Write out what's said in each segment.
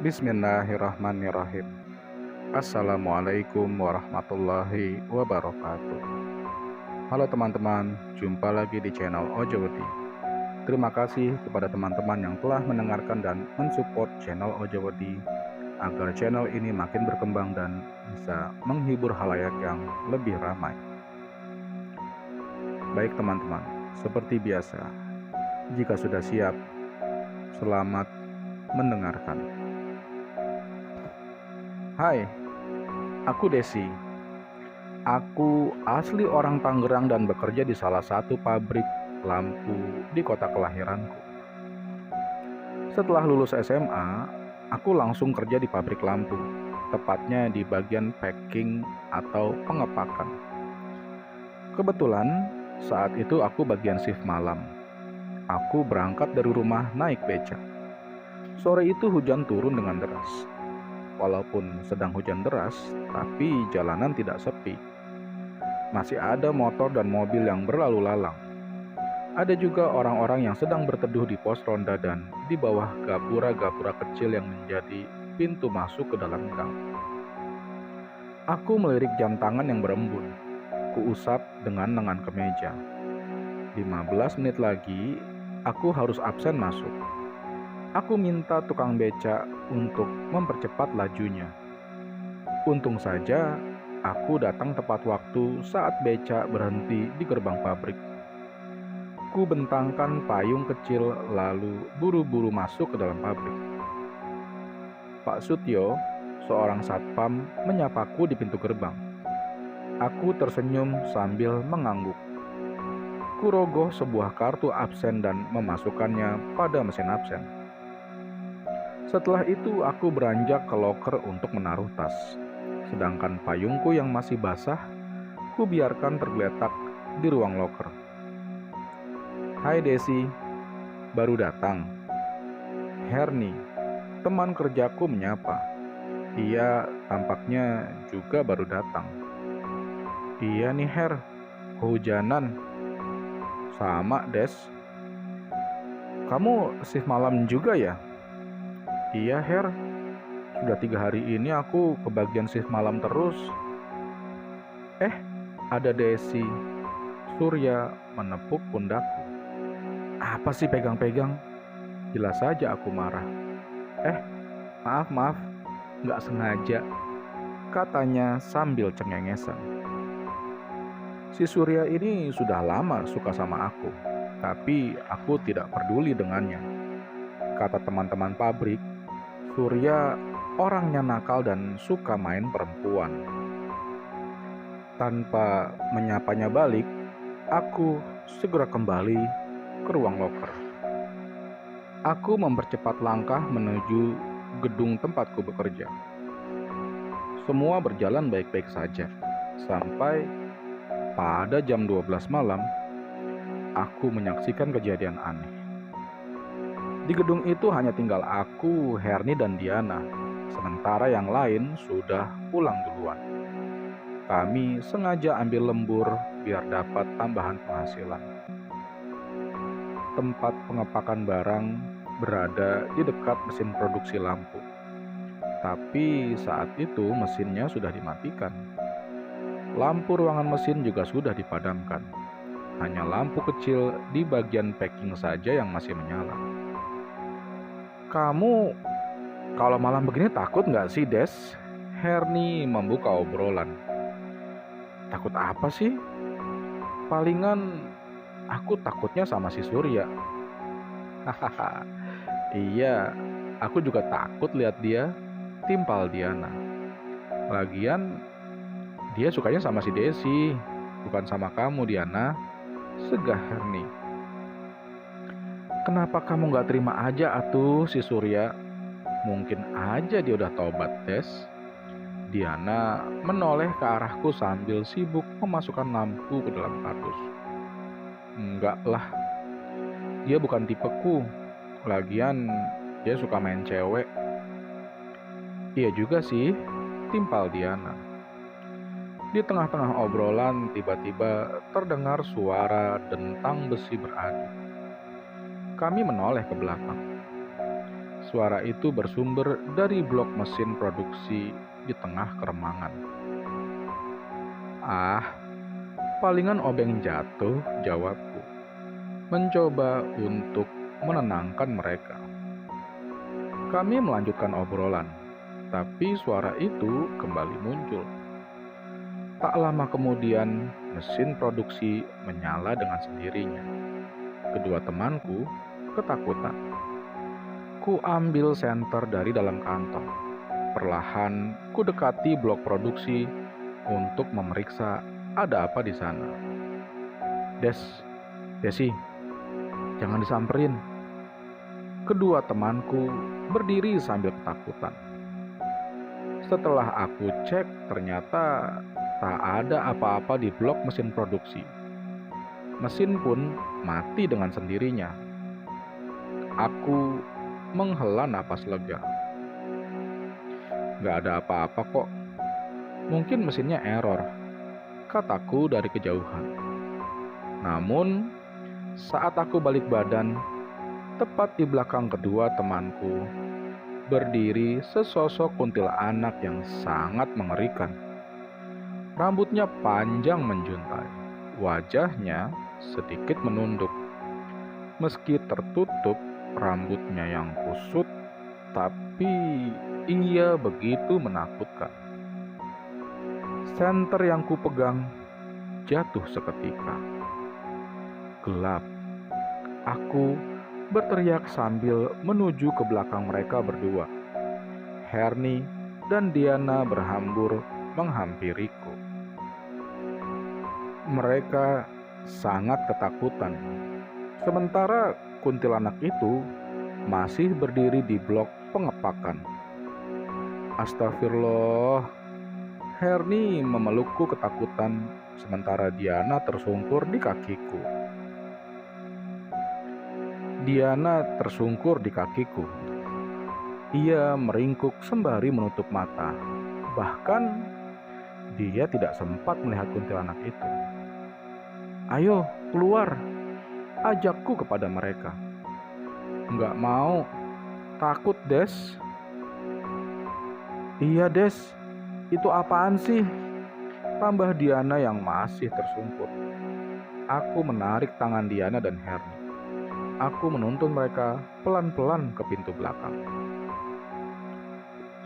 Bismillahirrahmanirrahim. Assalamualaikum warahmatullahi wabarakatuh. Halo teman-teman, jumpa lagi di channel Ojowedi. Terima kasih kepada teman-teman yang telah mendengarkan dan mensupport channel Ojowedi agar channel ini makin berkembang dan bisa menghibur halayak yang lebih ramai. Baik teman-teman, seperti biasa, jika sudah siap, selamat mendengarkan. Hai, aku Desi. Aku asli orang Tangerang dan bekerja di salah satu pabrik lampu di kota kelahiranku. Setelah lulus SMA, aku langsung kerja di pabrik lampu, tepatnya di bagian packing atau pengepakan. Kebetulan, saat itu aku bagian shift malam. Aku berangkat dari rumah naik beca. Sore itu hujan turun dengan deras. Walaupun sedang hujan deras, tapi jalanan tidak sepi. Masih ada motor dan mobil yang berlalu lalang. Ada juga orang-orang yang sedang berteduh di pos ronda dan di bawah gapura-gapura kecil yang menjadi pintu masuk ke dalam gang. Aku melirik jam tangan yang berembun. Kuusap dengan lengan kemeja. 15 menit lagi, aku harus absen masuk. Aku minta tukang beca untuk mempercepat lajunya. Untung saja, aku datang tepat waktu saat beca berhenti di gerbang pabrik. Ku bentangkan payung kecil lalu buru-buru masuk ke dalam pabrik. Pak Sutyo, seorang satpam, menyapaku di pintu gerbang. Aku tersenyum sambil mengangguk. Ku rogoh sebuah kartu absen dan memasukkannya pada mesin absen. Setelah itu aku beranjak ke loker untuk menaruh tas. Sedangkan payungku yang masih basah, ku biarkan tergeletak di ruang loker. Hai Desi, baru datang. Herni, teman kerjaku menyapa. Ia tampaknya juga baru datang. Iya nih Her, kehujanan. Sama Des. Kamu shift malam juga ya? Iya Her, sudah 3 hari ini aku kebagian shift malam terus. Ada Desi. Surya menepuk pundakku. Apa sih pegang-pegang? Jelas saja aku marah. Maaf, nggak sengaja, katanya sambil cengengesan. Si Surya ini sudah lama suka sama aku, tapi aku tidak peduli dengannya. Kata teman-teman pabrik, Surya orangnya nakal dan suka main perempuan. Tanpa menyapanya balik, aku segera kembali ke ruang loker. Aku mempercepat langkah menuju gedung tempatku bekerja. Semua berjalan baik-baik saja, sampai pada jam 12 malam, aku menyaksikan kejadian aneh. Di gedung itu hanya tinggal aku, Herni, dan Diana, sementara yang lain sudah pulang duluan. Kami sengaja ambil lembur biar dapat tambahan penghasilan. Tempat pengepakan barang berada di dekat mesin produksi lampu. Tapi saat itu mesinnya sudah dimatikan. Lampu ruangan mesin juga sudah dipadamkan. Hanya lampu kecil di bagian packing saja yang masih menyala. Kamu kalau malam begini takut nggak sih, Des? Herni membuka obrolan. Takut apa sih? Palingan aku takutnya sama si Surya. Hahaha. Iya, aku juga takut lihat dia, timpal Diana. Lagian dia sukanya sama si Desi, bukan sama kamu, Diana. Segah Herni. Kenapa kamu gak terima aja atuh si Surya? Mungkin aja dia udah tobat, Des. Diana menoleh ke arahku sambil sibuk memasukkan lampu ke dalam kardus. Enggak lah, dia bukan tipeku. Lagian dia suka main cewek. Iya juga sih, timpal Diana. Di tengah-tengah obrolan tiba-tiba terdengar suara dentang besi beradu. Kami menoleh ke belakang. Suara itu bersumber dari blok mesin produksi di tengah keremangan. "Ah, palingan obeng jatuh," jawabku, mencoba untuk menenangkan mereka. Kami melanjutkan obrolan, tapi suara itu kembali muncul. Tak lama kemudian, mesin produksi menyala dengan sendirinya. Kedua temanku ketakutan. Ku ambil senter dari dalam kantong. Perlahan ku dekati blok produksi untuk memeriksa ada apa di sana. Desi, jangan disamperin." Kedua temanku berdiri sambil ketakutan. Setelah aku cek, ternyata tak ada apa-apa di blok mesin produksi. Mesin pun mati dengan sendirinya. Aku menghela napas lega. "Gak ada apa-apa kok. Mungkin mesinnya error," kataku dari kejauhan. Namun, saat aku balik badan, tepat di belakang kedua temanku, berdiri sesosok kuntilanak yang sangat mengerikan. Rambutnya panjang menjuntai, wajahnya sedikit menunduk. Meski tertutup, rambutnya yang kusut, tapi ia begitu menakutkan. Senter yang kupegang jatuh seketika. Gelap. Aku berteriak sambil menuju ke belakang mereka berdua. Herni dan Diana berhambur menghampiriku. Mereka sangat ketakutan. Sementara kuntilanak itu masih berdiri di blok pengepakan. Astagfirullah. Herni memelukku ketakutan, sementara Diana tersungkur di kakiku. Ia meringkuk sembari menutup mata. Bahkan, dia tidak sempat melihat kuntilanak itu. "Ayo, keluar," ajakku kepada mereka. "Nggak mau, takut, Des." "Iya, Des, itu apaan sih?" tambah Diana yang masih tersungkur. Aku menarik tangan Diana dan Herni. Aku menuntun mereka pelan-pelan ke pintu belakang.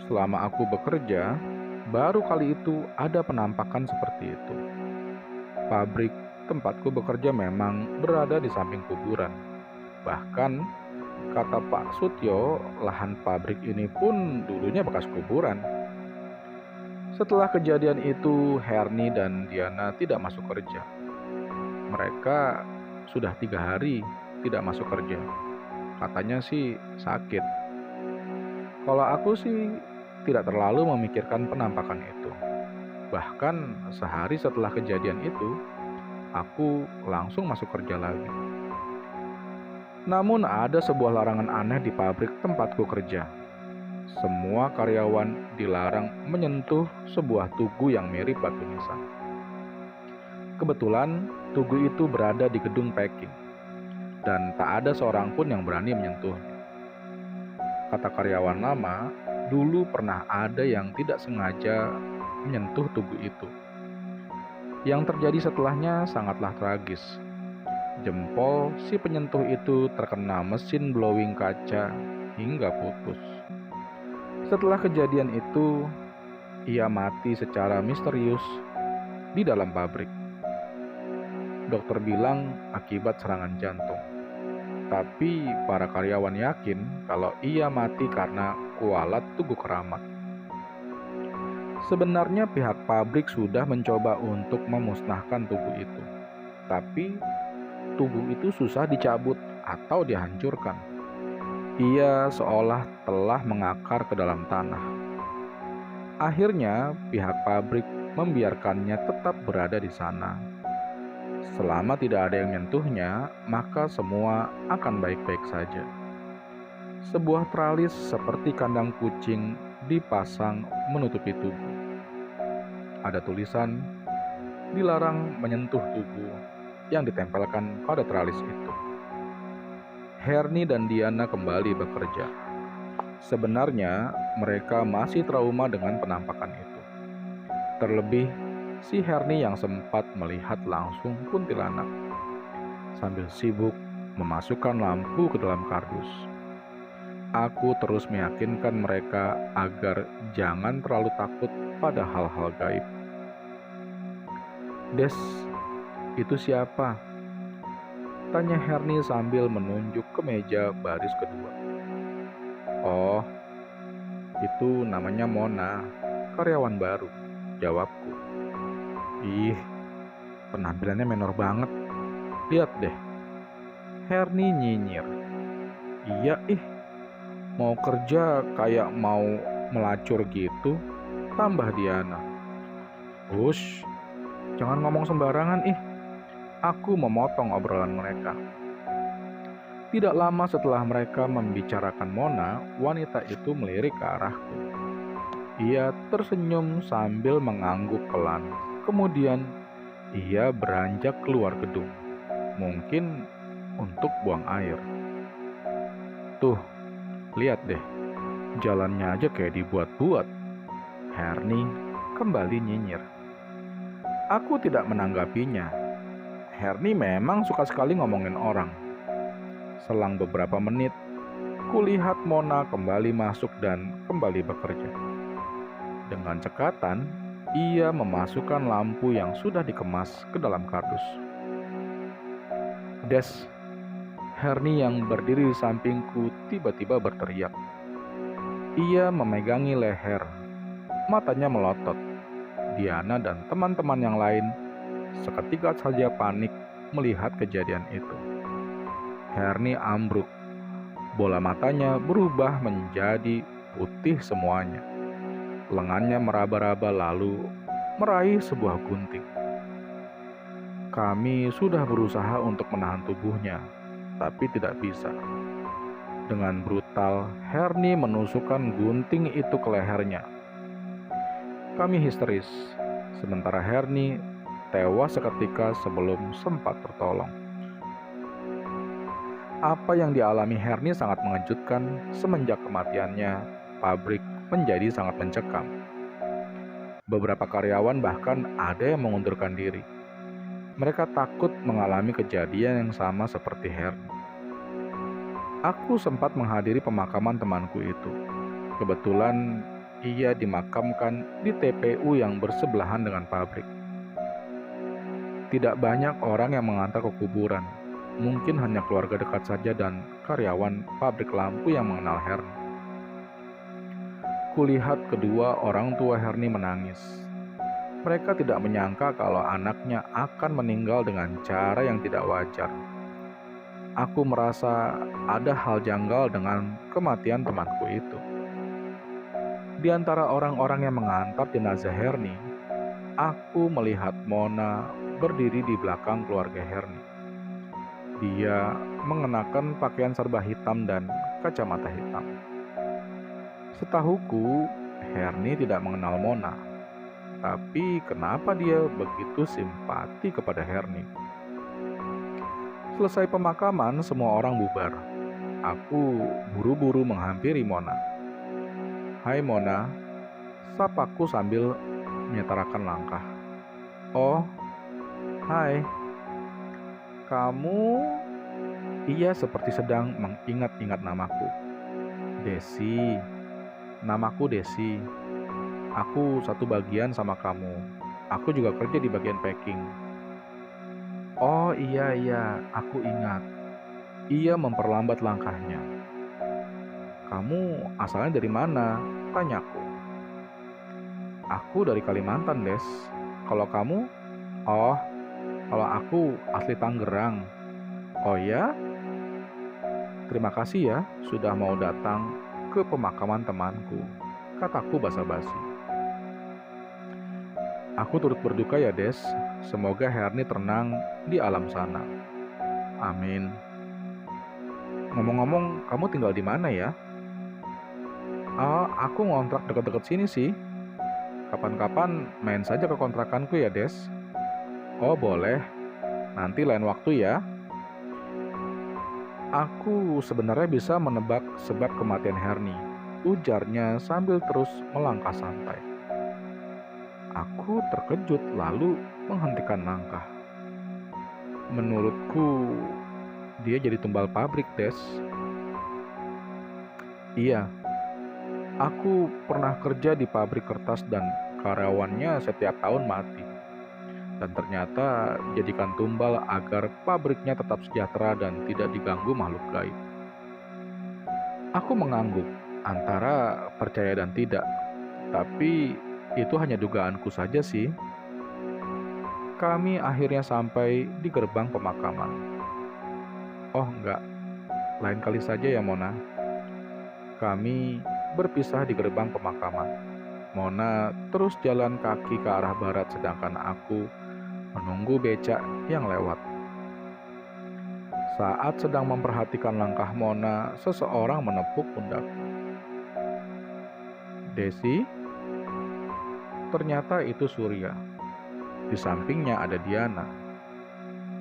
Selama aku bekerja, baru kali itu ada penampakan seperti itu. Pabrik tempatku bekerja memang berada di samping kuburan. Bahkan, kata Pak Sutyo, lahan pabrik ini pun dulunya bekas kuburan. Setelah kejadian itu, Herni dan Diana tidak masuk kerja. Mereka sudah 3 hari tidak masuk kerja. Katanya sih sakit. Kalau aku sih tidak terlalu memikirkan penampakan itu. Bahkan sehari setelah kejadian itu, aku langsung masuk kerja lagi. Namun ada sebuah larangan aneh di pabrik tempatku kerja. Semua karyawan dilarang menyentuh sebuah tugu yang mirip batu nisan. Kebetulan tugu itu berada di gedung packing, dan tak ada seorang pun yang berani menyentuhnya. Kata karyawan lama, dulu pernah ada yang tidak sengaja menyentuh tugu itu. Yang terjadi setelahnya sangatlah tragis. Jempol si penyentuh itu terkena mesin blowing kaca hingga putus. Setelah kejadian itu, ia mati secara misterius di dalam pabrik. Dokter bilang akibat serangan jantung. Tapi para karyawan yakin kalau ia mati karena kualat tugu keramat. Sebenarnya pihak pabrik sudah mencoba untuk memusnahkan tugu itu. Tapi tugu itu susah dicabut atau dihancurkan. Ia seolah telah mengakar ke dalam tanah. Akhirnya pihak pabrik membiarkannya tetap berada di sana. Selama tidak ada yang menyentuhnya, maka semua akan baik-baik saja. Sebuah tralis seperti kandang kucing dipasang menutupi tugu. Ada tulisan, "Dilarang menyentuh tugu," yang ditempelkan pada tralis itu. Herni dan Diana kembali bekerja. Sebenarnya mereka masih trauma dengan penampakan itu. Terlebih si Herni yang sempat melihat langsung kuntilanak sambil sibuk memasukkan lampu ke dalam kardus. Aku terus meyakinkan mereka agar jangan terlalu takut pada hal-hal gaib. "Des, itu siapa?" tanya Herni sambil menunjuk ke meja baris kedua. "Oh, itu namanya Mona, karyawan baru," jawabku. "Ih, penampilannya menor banget. Lihat deh." Herni nyinyir. "Iya ih, mau kerja kayak mau melacur gitu," tambah Diana. "Hush, jangan ngomong sembarangan ih." Aku memotong obrolan mereka. Tidak lama setelah mereka membicarakan Mona, wanita itu melirik ke arahku. Ia tersenyum sambil mengangguk pelan. Kemudian ia beranjak keluar gedung. Mungkin untuk buang air. "Tuh, lihat deh. Jalannya aja kayak dibuat-buat." Herni kembali nyinyir. Aku tidak menanggapinya. Herni memang suka sekali ngomongin orang. Selang beberapa menit, kulihat Mona kembali masuk dan kembali bekerja. Dengan cekatan, ia memasukkan lampu yang sudah dikemas ke dalam kardus. "Des," Herni yang berdiri di sampingku tiba-tiba berteriak. Ia memegangi leher, matanya melotot. Diana dan teman-teman yang lain seketika saja panik melihat kejadian itu. Herni ambruk. Bola matanya berubah menjadi putih semuanya. Lengannya meraba-raba lalu meraih sebuah gunting. Kami sudah berusaha untuk menahan tubuhnya, tapi tidak bisa. Dengan brutal, Herni menusukkan gunting itu ke lehernya. Kami histeris, sementara Herni tewas seketika sebelum sempat tertolong. Apa yang dialami Herni sangat mengejutkan. Semenjak kematiannya, pabrik menjadi sangat mencekam. Beberapa karyawan bahkan ada yang mengundurkan diri. Mereka takut mengalami kejadian yang sama seperti Herni. Aku sempat menghadiri pemakaman temanku itu. Kebetulan ia dimakamkan di TPU yang bersebelahan dengan pabrik. Tidak banyak orang yang mengantar ke kuburan. Mungkin hanya keluarga dekat saja dan karyawan pabrik lampu yang mengenal Herni. Kulihat kedua orang tua Herni menangis. Mereka tidak menyangka kalau anaknya akan meninggal dengan cara yang tidak wajar. Aku merasa ada hal janggal dengan kematian temanku itu. Di antara orang-orang yang mengantar jenazah Herni, aku melihat Mona berdiri di belakang keluarga Herni. Dia mengenakan pakaian serba hitam dan kacamata hitam. Setahuku, Herni tidak mengenal Mona. Tapi kenapa dia begitu simpati kepada Herni? Selesai pemakaman, semua orang bubar. Aku buru-buru menghampiri Mona. "Hai Mona," sapaku sambil menyetarakan langkah. "Oh, hai. Kamu?" Ia seperti sedang mengingat-ingat namaku. "Desi. Namaku Desi. Aku satu bagian sama kamu. Aku juga kerja di bagian packing." "Oh iya, aku ingat." Ia memperlambat langkahnya. "Kamu asalnya dari mana?" tanyaku. "Aku dari Kalimantan, Des. Kalau kamu?" "Oh, kalau aku asli Tangerang." "Oh ya? Terima kasih ya sudah mau datang ke pemakaman temanku," kataku basa-basi. "Aku turut berduka ya, Des. Semoga Herni tenang di alam sana." "Amin." "Ngomong-ngomong, kamu tinggal di mana ya?" "Oh, aku ngontrak dekat-dekat sini sih. Kapan-kapan main saja ke kontrakanku ya, Des." "Oh, boleh. Nanti lain waktu ya." Aku sebenarnya bisa menebak sebab kematian Herni. ujarnya sambil terus melangkah santai. Aku terkejut lalu menghentikan langkah. Menurutku, dia jadi tumbal pabrik, Des. Iya, aku pernah kerja di pabrik kertas dan karyawannya setiap tahun mati. Dan ternyata dijadikan tumbal agar pabriknya tetap sejahtera dan tidak diganggu makhluk gaib. Aku mengangguk antara percaya dan tidak, tapi itu hanya dugaanku saja sih. Kami akhirnya sampai di gerbang pemakaman. Oh enggak, lain kali saja ya Mona. Kami berpisah di gerbang pemakaman. Mona terus jalan kaki ke arah barat sedangkan aku menunggu becak yang lewat. Saat sedang memperhatikan langkah Mona, seseorang menepuk pundakku. Desi? Ternyata itu Surya. Di sampingnya ada Diana.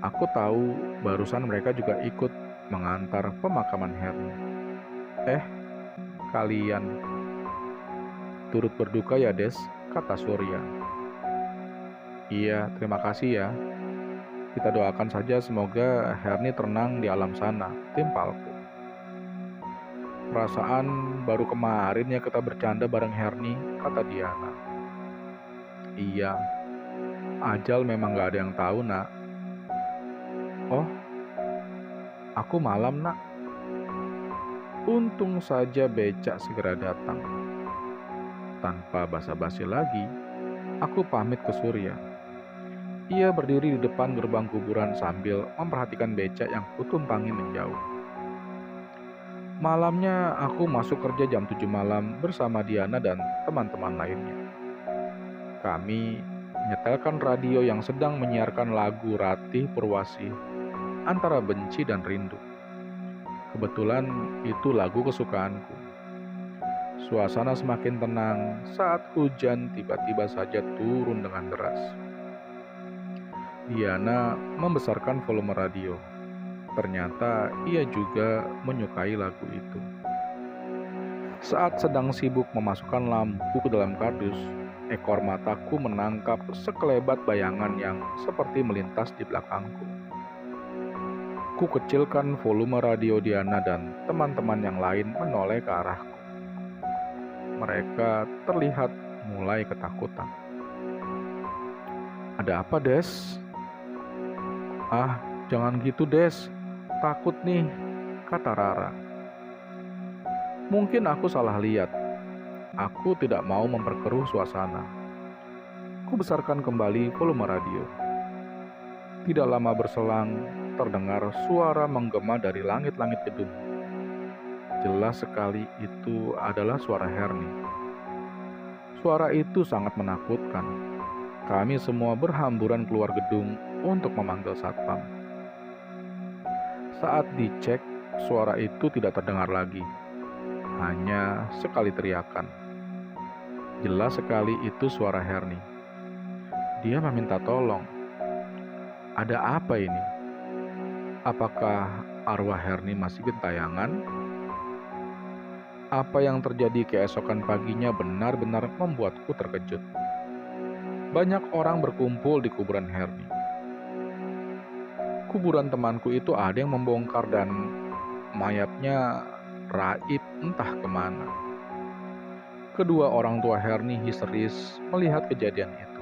Aku tahu barusan mereka juga ikut mengantar pemakaman Herni. Kalian turut berduka ya Des, kata Surya. Iya, terima kasih ya. Kita doakan saja semoga Herni tenang di alam sana, timpalku. Perasaan baru kemarin ya kita bercanda bareng Herni, kata Diana. Iya, ajal memang gak ada yang tahu nak. Oh, aku malam nak. Untung saja becak segera datang. Tanpa basa-basi lagi, aku pamit ke Surya. Ia berdiri di depan gerbang kuburan sambil memperhatikan becak yang kutumpangi menjauh. Malamnya aku masuk kerja jam 7 malam bersama Diana dan teman-teman lainnya. Kami menyetelkan radio yang sedang menyiarkan lagu Ratih Purwasih antara benci dan rindu. Kebetulan itu lagu kesukaanku. Suasana semakin tenang saat hujan tiba-tiba saja turun dengan deras. Diana membesarkan volume radio. Ternyata ia juga menyukai lagu itu. Saat sedang sibuk memasukkan lampu ke dalam kardus, ekor mataku menangkap sekelebat bayangan yang seperti melintas di belakangku. Ku kecilkan volume radio Diana dan teman-teman yang lain menoleh ke arahku. Mereka terlihat mulai ketakutan. Ada apa, Des? Ah, jangan gitu, Des. Takut nih, kata Rara. Mungkin aku salah lihat. Aku tidak mau memperkeruh suasana. Ku besarkan kembali volume radio. Tidak lama berselang, terdengar suara menggema dari langit-langit gedung. Jelas sekali itu adalah suara Herni. Suara itu sangat menakutkan. Kami semua berhamburan keluar gedung untuk memanggil satpam. Saat dicek, suara itu tidak terdengar lagi. Hanya sekali teriakan. Jelas sekali itu suara Herni. Dia meminta tolong. Ada apa ini? Apakah arwah Herni masih gentayangan? Apa yang terjadi keesokan paginya benar-benar membuatku terkejut. Banyak orang berkumpul di kuburan Herni. Kuburan temanku itu ada yang membongkar dan mayatnya raib entah kemana. Kedua orang tua Herni histeris melihat kejadian itu.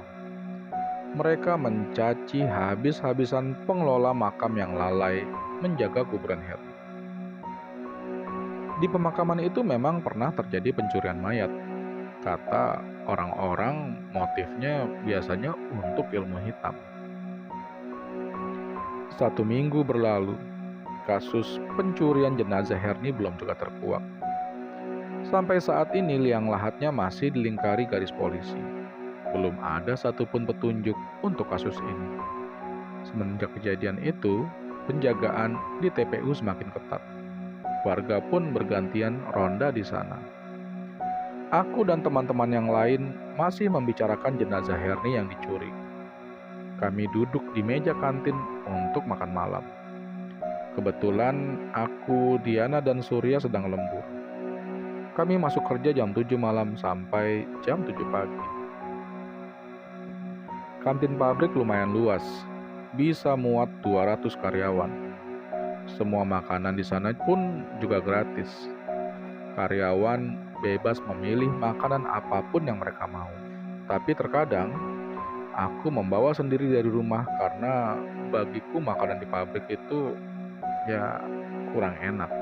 Mereka mencaci habis-habisan pengelola makam yang lalai menjaga kuburan Herni. Di pemakaman itu memang pernah terjadi pencurian mayat. Kata orang-orang motifnya biasanya untuk ilmu hitam. 1 minggu berlalu, kasus pencurian jenazah Herni belum juga terkuak. Sampai saat ini liang lahatnya masih dilingkari garis polisi. Belum ada satupun petunjuk untuk kasus ini. Semenjak kejadian itu, penjagaan di TPU semakin ketat. Warga pun bergantian ronda di sana. Aku dan teman-teman yang lain masih membicarakan jenazah Herni yang dicuri. Kami duduk di meja kantin untuk makan malam. Kebetulan aku, Diana, dan Surya sedang lembur. Kami masuk kerja jam 7 malam sampai jam 7 pagi. Kantin pabrik lumayan luas, bisa muat 200 karyawan. Semua makanan di sana pun juga gratis. Karyawan bebas memilih makanan apapun yang mereka mau. Tapi terkadang aku membawa sendiri dari rumah karena bagiku makanan di pabrik itu ya kurang enak.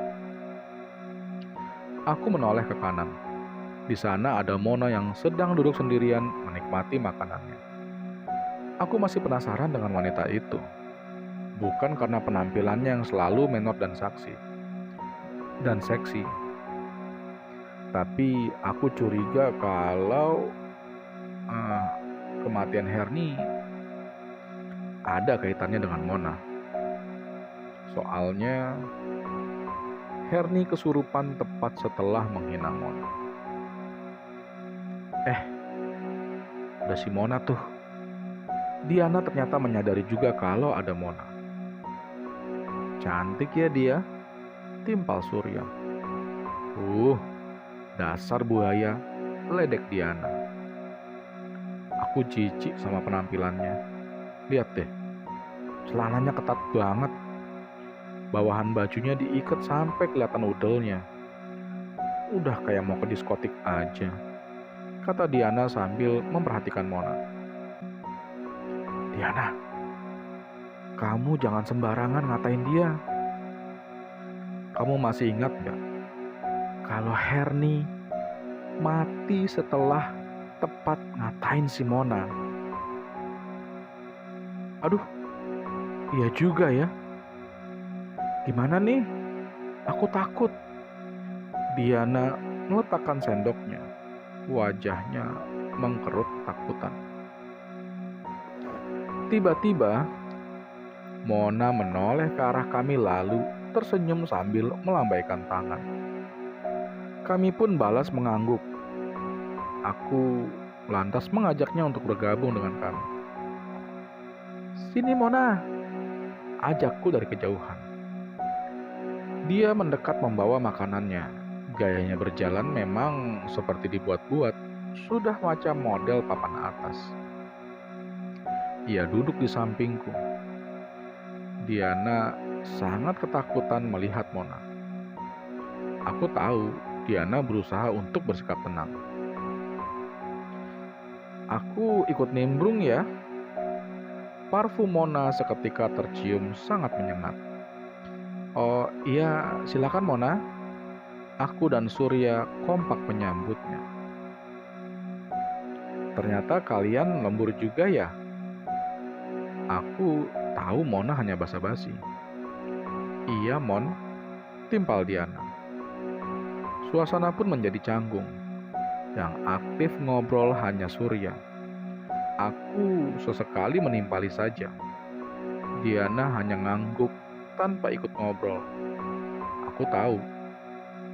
Aku menoleh ke kanan. Di sana ada Mona yang sedang duduk sendirian menikmati makanannya. Aku masih penasaran dengan wanita itu. Bukan karena penampilannya yang selalu menor dan seksi. Tapi aku curiga kalau kematian Herni ada kaitannya dengan Mona. Soalnya Herni kesurupan tepat setelah menghina Mona. Ada si Mona tuh. Diana ternyata menyadari juga kalau ada Mona. Cantik ya dia, timpal Surya. Dasar buaya, ledek Diana. Aku jijik sama penampilannya. Lihat deh, celananya ketat banget. Bawahan bajunya diikat sampai kelihatan udelnya. Udah kayak mau ke diskotik aja, kata Diana sambil memperhatikan Mona. Diana, kamu jangan sembarangan ngatain dia. Kamu masih ingat gak kalau Herni mati setelah tepat ngatain si Mona? Aduh, iya juga ya. Gimana nih? Aku takut. Diana meletakkan sendoknya. Wajahnya mengkerut ketakutan. Tiba-tiba, Mona menoleh ke arah kami lalu tersenyum sambil melambaikan tangan. Kami pun balas mengangguk. Aku lantas mengajaknya untuk bergabung dengan kami. Sini Mona, ajakku dari kejauhan. Dia mendekat membawa makanannya. Gayanya berjalan memang seperti dibuat-buat, sudah macam model papan atas. Ia duduk di sampingku. Diana sangat ketakutan melihat Mona. Aku tahu Diana berusaha untuk bersikap tenang. Aku ikut nimbrung ya. Parfum Mona seketika tercium sangat menyengat. Oh iya, silakan Mona. Aku dan Surya kompak menyambutnya. Ternyata kalian lembur juga ya? Aku tahu Mona hanya basa-basi. Iya Mon, timpal Diana. Suasana pun menjadi canggung. Yang aktif ngobrol hanya Surya. Aku sesekali menimpali saja. Diana hanya ngangguk tanpa ikut ngobrol. Aku tahu,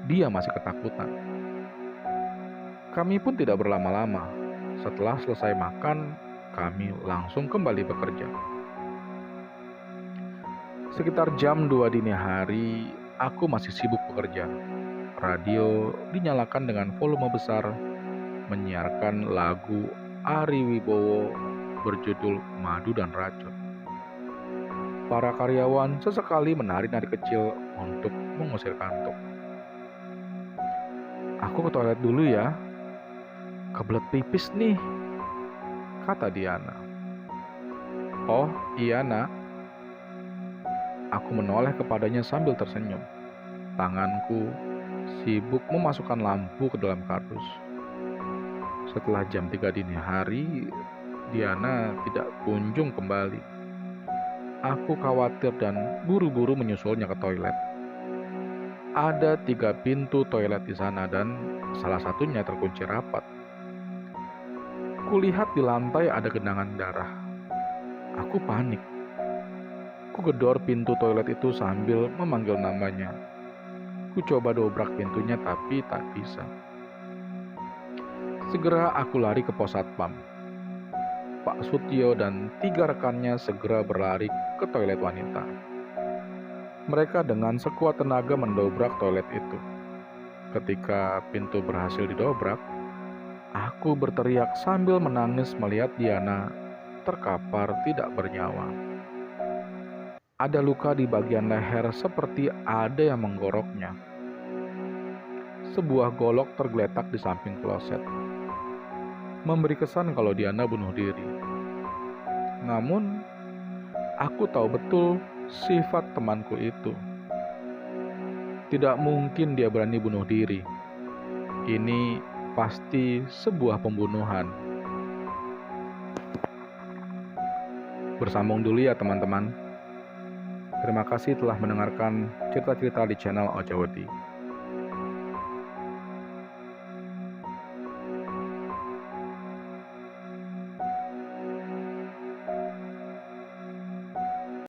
dia masih ketakutan. Kami pun tidak berlama-lama. Setelah selesai makan, kami langsung kembali bekerja. Sekitar jam 2 dini hari, aku masih sibuk bekerja. Radio dinyalakan dengan volume besar, menyiarkan lagu Ari Wibowo berjudul Madu dan Racun. Para karyawan sesekali menari-nari kecil untuk mengusir kantuk. Aku ke toilet dulu ya, kebelet pipis nih, kata Diana. Oh iya nak. Aku menoleh kepadanya sambil tersenyum. Tanganku sibuk memasukkan lampu ke dalam kardus. Setelah jam 3 dini hari, Diana tidak kunjung kembali. Aku khawatir dan buru-buru menyusulnya ke toilet. Ada 3 pintu toilet di sana dan salah satunya terkunci rapat. Kulihat di lantai ada genangan darah. Aku panik. Ku gedor pintu toilet itu sambil memanggil namanya. Ku coba dobrak pintunya tapi tak bisa. Segera aku lari ke pos satpam. Pak Sutio dan 3 rekannya segera berlari ke toilet wanita. Mereka dengan sekuat tenaga mendobrak toilet itu. ketika pintu berhasil didobrak, aku berteriak sambil menangis melihat Diana terkapar tidak bernyawa. Ada luka di bagian leher seperti ada yang menggoroknya. Sebuah golok tergeletak di samping kloset, memberi kesan kalau Diana bunuh diri. Namun, aku tahu betul sifat temanku itu. Tidak mungkin dia berani bunuh diri. Ini pasti sebuah pembunuhan. Bersambung dulu ya teman-teman. Terima kasih telah mendengarkan cerita-cerita di channel Ojawati.